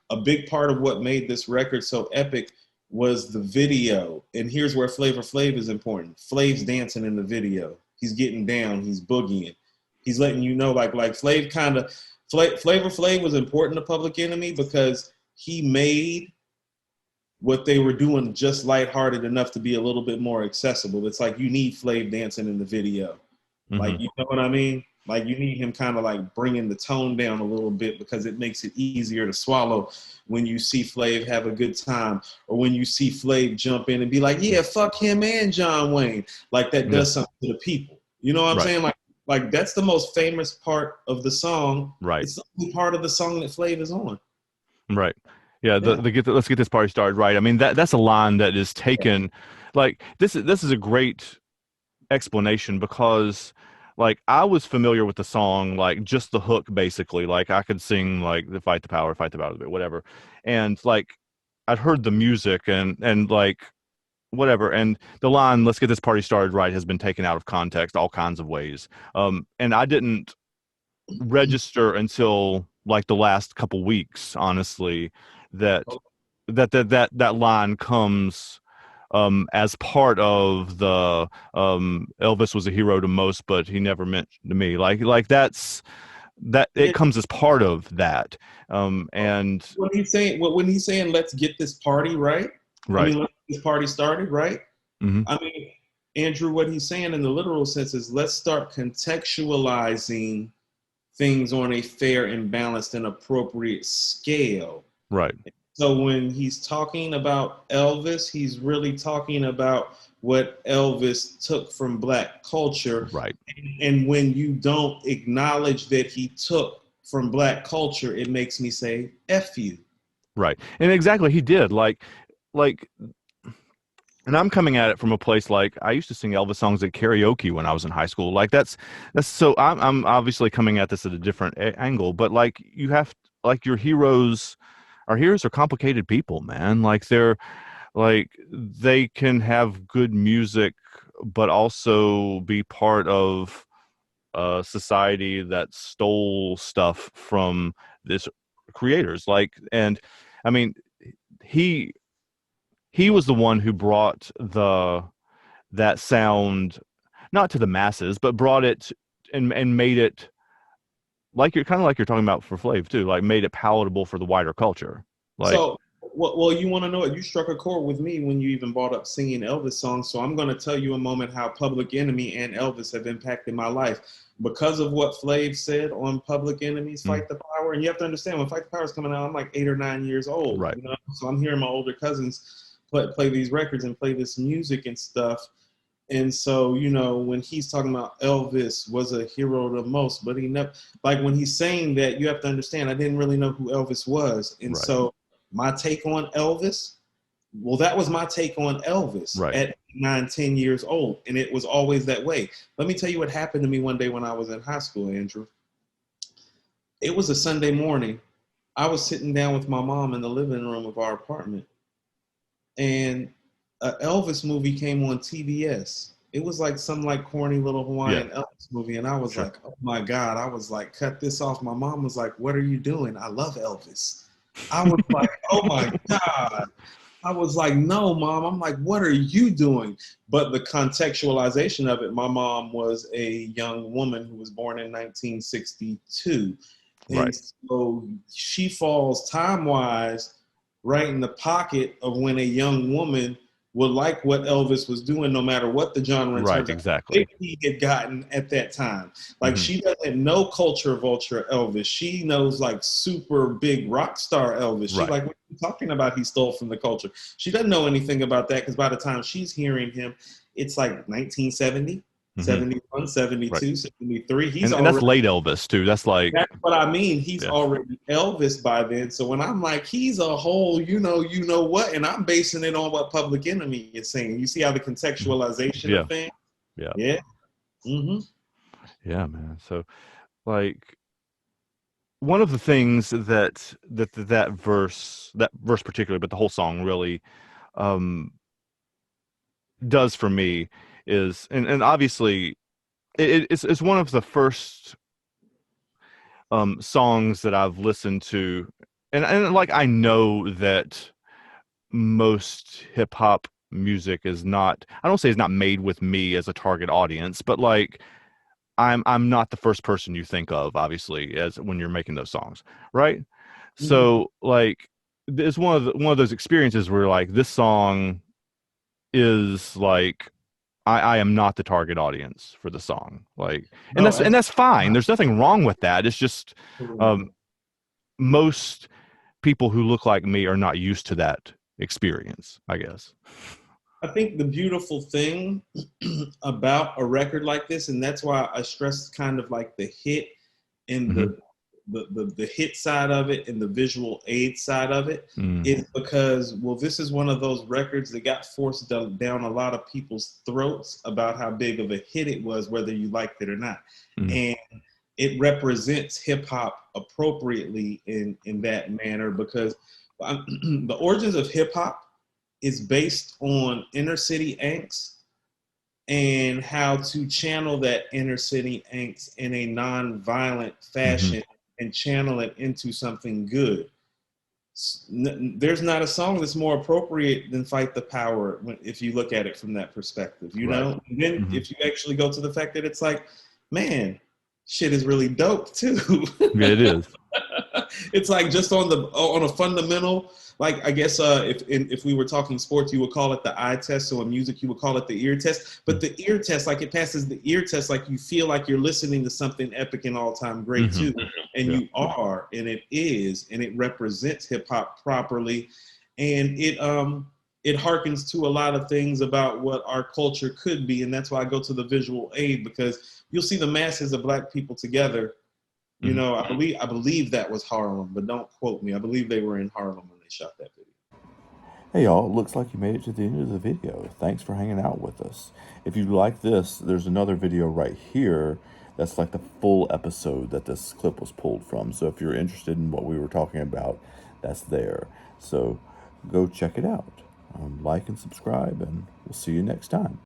a big part of what made this record so epic was the video. And here's where Flavor Flav is important. Flav's dancing in the video. He's getting down. He's boogieing. He's letting you know, like Flav kind of, Flavor Flav was important to Public Enemy because he made what they were doing just lighthearted enough to be a little bit more accessible. It's like you need Flav dancing in the video. Like, you know what I mean? Like, you need him kind of like bringing the tone down a little bit because it makes it easier to swallow when you see Flav have a good time, or when you see Flav jump in and be like, yeah, fuck him and John Wayne. Like, that does something to the people. You know what I'm saying? Like that's the most famous part of the song. Right. It's the only part of the song that Flav is on. Right. Yeah. Let's get this party started. Right. I mean, that's a line that is taken. Like, this is a great explanation, because like I was familiar with the song, like just the hook, basically. Like I could sing like the fight the power, whatever. And like I'd heard the music and like whatever. And the line, let's get this party started right, has been taken out of context all kinds of ways. And I didn't register until like the last couple weeks, honestly, that that line comes as part of the Elvis was a hero to most, but he never meant to me. Like that's that it comes as part of that. And when he's saying let's get this party right. I mean, let's get this party started, right? I mean, Andrew, what he's saying in the literal sense is let's start contextualizing things on a fair and balanced and appropriate scale. Right. So when he's talking about Elvis, he's really talking about what Elvis took from Black culture. Right. And when you don't acknowledge that he took from Black culture, it makes me say, F you. Right. And exactly, he did. Like, and I'm coming at it from a place like I used to sing Elvis songs at karaoke when I was in high school. Like that's so I'm obviously coming at this at a different angle, but like you have, like, your heroes, our heroes are complicated people, man. Like they can have good music, but also be part of a society that stole stuff from this creators. Like, and I mean, he was the one who brought that sound not to the masses, but brought it and made it, like you're kind of like you're talking about for Flav too, like made it palatable for the wider culture. Like, so, well, you want to know it? You struck a chord with me when you even brought up singing Elvis songs. So I'm going to tell you a moment how Public Enemy and Elvis have impacted my life because of what Flav said on Public Enemy's Fight the Power. And you have to understand, when Fight the Power is coming out, I'm like 8 or 9 years old. Right. You know? So I'm hearing my older cousins play these records and play this music and stuff. And so, you know, when he's talking about Elvis was a hero to most, but he never, like when he's saying that, you have to understand, I didn't really know who Elvis was. And so my take on Elvis, well, that was my take on Elvis at 9, 10 years old. And it was always that way. Let me tell you what happened to me one day when I was in high school, Andrew. It was a Sunday morning. I was sitting down with my mom in the living room of our apartment. And an Elvis movie came on TBS. It was like some like corny little Hawaiian Elvis movie. And I was like, oh my God. I was like, cut this off. My mom was like, what are you doing? I love Elvis. I was like, oh my God. I was like, no, Mom. I'm like, what are you doing? But the contextualization of it, my mom was a young woman who was born in 1962. And so she falls time-wise right in the pocket of when a young woman would like what Elvis was doing, no matter what the genre he had gotten at that time. Like she doesn't know culture vulture Elvis. She knows like super big rock star Elvis. She like, what are you talking about? He stole from the culture. She doesn't know anything about that because by the time she's hearing him, it's like 1970. 71, 72, 73. He's and that's late Elvis too. That's like, that's what I mean. He's already Elvis by then. So when I'm like, he's a whole, you know what, and I'm basing it on what Public Enemy is saying. You see how the contextualization of things? Yeah. Yeah, man. So like one of the things that verse particularly, but the whole song really does for me is, and obviously it's one of the first songs that I've listened to and like I know that most hip hop music is not, I don't say it's not made with me as a target audience, but like I'm not the first person you think of, obviously, as when you're making those songs, right? Mhm. So like it's one of those experiences where like this song is like I am not the target audience for the song. Like No, and absolutely that's fine. not. There's nothing wrong with that. It's just um most people who look like me are not used to that experience, I guess. I think the beautiful thing about a record like this, and that's why I stress kind of like the hit and Hmm. the hit side of it and the visual aid side of it, Mm. is because, well, this is one of those records that got forced down a lot of people's throats about how big of a hit it was, whether you liked it or not. Mm. And it represents hip hop appropriately in that manner because the origins of hip hop is based on inner city angst and how to channel that inner city angst in a non-violent Hmm. fashion and channel it into something good. There's not a song that's more appropriate than Fight the Power if you look at it from that perspective, you Right. know? And then Hmm. if you actually go to the fact that it's like, man, shit is really dope too. Yeah, it is. It's like just on a fundamental, like I guess if we were talking sports, you would call it the eye test. So in music, you would call it the ear test. But the ear test, like it passes the ear test, like you feel like you're listening to something epic and all time great Hmm. too, and Yeah. you are, and it is, and it represents hip hop properly, and it harkens to a lot of things about what our culture could be, and that's why I go to the visual aid because you'll see the masses of black people together. You Hmm. know, I believe that was Harlem, but don't quote me. I believe they were in Harlem when they shot that video. Hey y'all, it looks like you made it to the end of the video. Thanks for hanging out with us. If you like this, there's another video right here that's like the full episode that this clip was pulled from. So if you're interested in what we were talking about, that's there. So go check it out. Like and subscribe, and we'll see you next time.